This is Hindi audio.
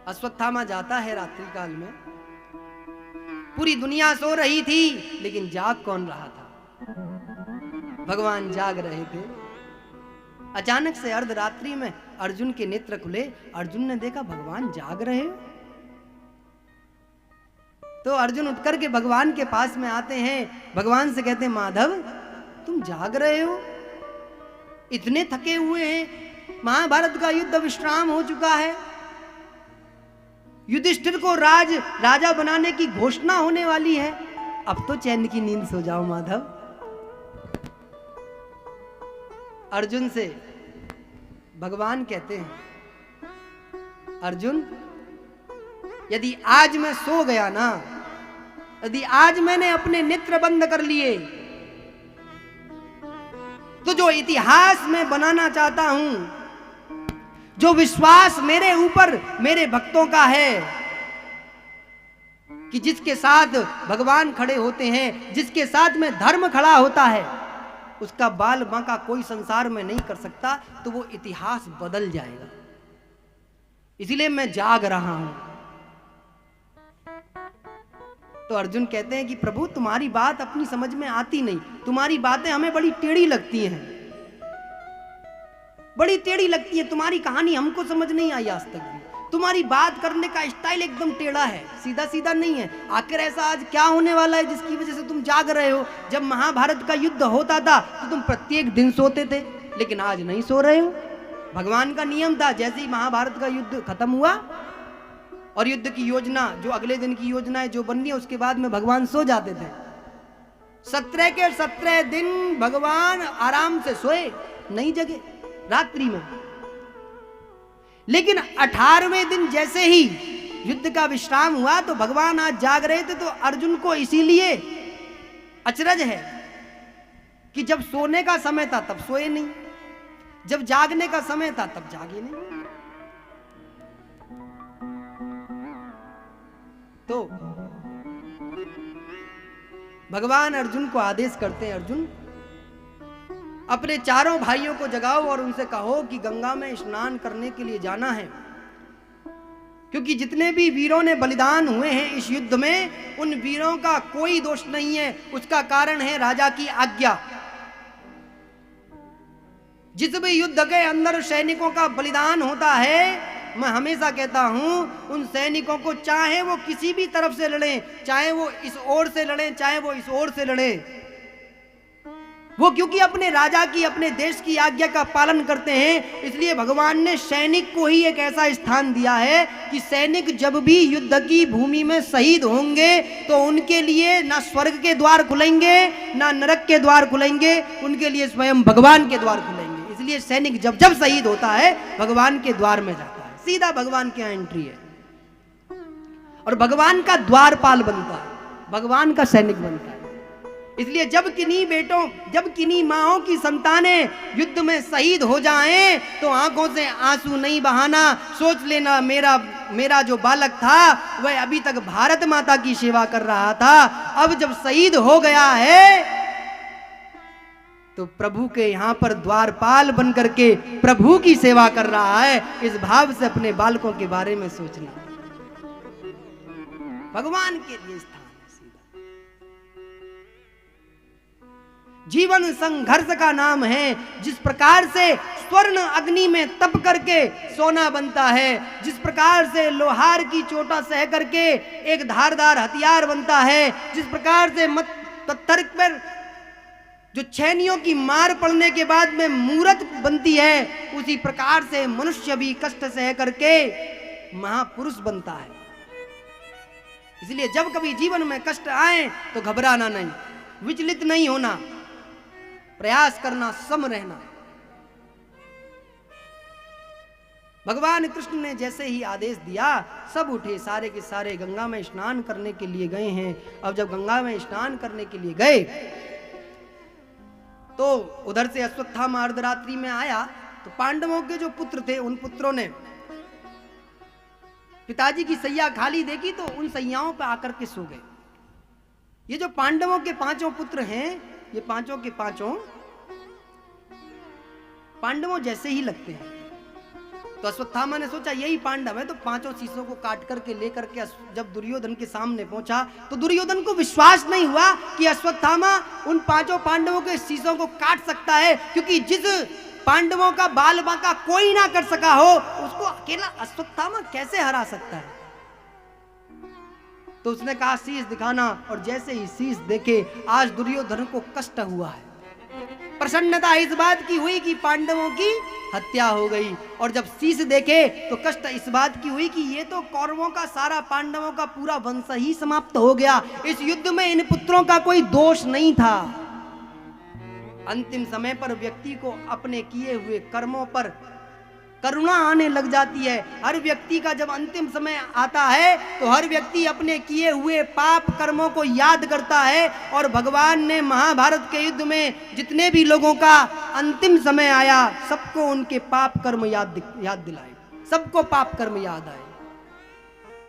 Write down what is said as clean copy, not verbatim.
अश्वत्थामा जाता है रात्रि काल में, पूरी दुनिया सो रही थी लेकिन जाग कौन रहा था? भगवान जाग रहे थे। अचानक से अर्धरात्रि में अर्जुन के नेत्र खुले। अर्जुन ने देखा भगवान जाग रहे हो। तो अर्जुन उठकर के भगवान के पास में आते हैं, भगवान से कहते हैं माधव तुम जाग रहे हो, इतने थके हुए हैं, महाभारत का युद्ध विश्राम हो चुका है, युधिष्ठिर को राजा बनाने की घोषणा होने वाली है, अब तो चैन की नींद सो जाओ माधव। अर्जुन से भगवान कहते हैं अर्जुन यदि आज मैं सो गया ना, यदि आज मैंने अपने नेत्र बंद कर लिए, तो जो इतिहास मैं बनाना चाहता हूं, जो विश्वास मेरे ऊपर मेरे भक्तों का है कि जिसके साथ भगवान खड़े होते हैं, जिसके साथ में धर्म खड़ा होता है, उसका बाल बांका कोई संसार में नहीं कर सकता, तो वो इतिहास बदल जाएगा। इसीलिए मैं जाग रहा हूं। तो अर्जुन कहते हैं कि प्रभु तुम्हारी बात अपनी समझ में आती नहीं, तुम्हारी बातें हमें बड़ी टेढ़ी लगती हैं, बड़ी टेढ़ी लगती है, तुम्हारी कहानी हमको समझ नहीं आई आज तक भी, तुम्हारी बात करने का स्टाइल एकदम टेढ़ा है, सीधा सीधा नहीं है। आखिर ऐसा आज क्या होने वाला है जिसकी वजह से तुम जाग रहे हो? जब महाभारत का युद्ध होता था तो तुम प्रत्येक दिन सोते थे, लेकिन आज नहीं सो रहे हो। भगवान का नियम था, जैसे ही महाभारत का युद्ध खत्म हुआ और युद्ध की योजना, जो अगले दिन की योजनाएं जो बननी है, उसके बाद में भगवान सो जाते थे। 17 के 17 दिन भगवान आराम से सोए, नहीं जगे रात्रि में। लेकिन 18वें दिन जैसे ही युद्ध का विश्राम हुआ तो भगवान आज जाग रहे थे। तो अर्जुन को इसीलिए अचरज है कि जब सोने का समय था तब सोए नहीं, जब जागने का समय था तब जागे नहीं। तो भगवान अर्जुन को आदेश करते हैं, अर्जुन अपने चारों भाइयों को जगाओ और उनसे कहो कि गंगा में स्नान करने के लिए जाना है, क्योंकि जितने भी वीरों ने बलिदान हुए हैं इस युद्ध में, उन वीरों का कोई दोष नहीं है। उसका कारण है राजा की आज्ञा। जिस भी युद्ध के अंदर सैनिकों का बलिदान होता है, मैं हमेशा कहता हूं उन सैनिकों को, चाहे वो किसी भी तरफ से लड़ें, चाहे वो इस ओर से लड़ें, चाहे वो इस ओर से लड़ें, वो क्योंकि अपने राजा की, अपने देश की आज्ञा का पालन करते हैं, इसलिए भगवान ने सैनिक को ही एक ऐसा स्थान दिया है कि सैनिक जब भी युद्ध की भूमि में शहीद होंगे तो उनके लिए ना स्वर्ग के द्वार खुलेंगे ना नरक के द्वार खुलेंगे, उनके लिए स्वयं भगवान के द्वार खुलेंगे। इसलिए सैनिक जब जब शहीद होता है भगवान के द्वार में जाता है, सीधा भगवान की एंट्री है और भगवान का द्वारपाल बनता है, भगवान का सैनिक बनता है। इसलिए जब किन्हीं माओं की संतानें युद्ध में शहीद हो जाएं तो आंखों से आंसू नहीं बहाना, सोच लेना मेरा जो बालक था वह अभी तक भारत माता की सेवा कर रहा था, अब जब शहीद हो गया है तो प्रभु के यहाँ पर द्वारपाल बन करके प्रभु की सेवा कर रहा है। इस भाव से अपने बालकों के बारे में सोचना, भगवान के लिए स्थान है सीधा। जीवन संघर्ष का नाम है। जिस प्रकार से स्वर्ण अग्नि में तप करके सोना बनता है, जिस प्रकार से लोहार की चोटा सह करके एक धारदार हथियार बनता है, जिस प्रकार से पत्थर पर जो छैनियों की मार पड़ने के बाद में मूरत बनती है, उसी प्रकार से मनुष्य भी कष्ट सह करके महापुरुष बनता है। इसलिए जब कभी जीवन में कष्ट आए तो घबराना नहीं, विचलित नहीं होना, प्रयास करना, सम रहना। भगवान कृष्ण ने जैसे ही आदेश दिया सब उठे, सारे के सारे गंगा में स्नान करने के लिए गए हैं। अब जब गंगा में स्नान करने के लिए गए तो उधर से अश्वत्थामा अर्धरात्रि में आया तो पांडवों के जो पुत्र थे उन पुत्रों ने पिताजी की सैया खाली देखी तो उन सैयाओं पर आकर के सो गए। ये जो पांडवों के पांचों पुत्र हैं, ये पांचों के पांचों पांडवों जैसे ही लगते हैं। तो अश्वत्थामा ने सोचा यही पांडव है, तो पांचों शीशों को काट करके लेकर के जब दुर्योधन के सामने पहुंचा तो दुर्योधन को विश्वास नहीं हुआ कि अश्वत्थामा उन पांचों पांडवों के शीशों को काट सकता है, क्योंकि जिस पांडवों का बाल बांका कोई ना कर सका हो उसको अकेला अश्वत्थामा कैसे हरा सकता है। तो उसने कहा शीश दिखाना, और जैसे ही शीश देखे आज दुर्योधन को कष्ट हुआ है। प्रसन्नता इस बात की हुई कि पांडवों की हत्या हो गई, और जब शीश देखे तो कष्ट इस बात की हुई कि ये तो कौरवों का सारा, पांडवों का पूरा वंश ही समाप्त हो गया। इस युद्ध में इन पुत्रों का कोई दोष नहीं था। अंतिम समय पर व्यक्ति को अपने किए हुए कर्मों पर करुणा आने लग जाती है। हर व्यक्ति का जब अंतिम समय आता है तो हर व्यक्ति अपने किए हुए पाप कर्मों को याद करता है, और भगवान ने महाभारत के युद्ध में जितने भी लोगों का अंतिम समय आया सबको उनके पाप कर्म याद दिलाए, सबको पाप कर्म याद आए।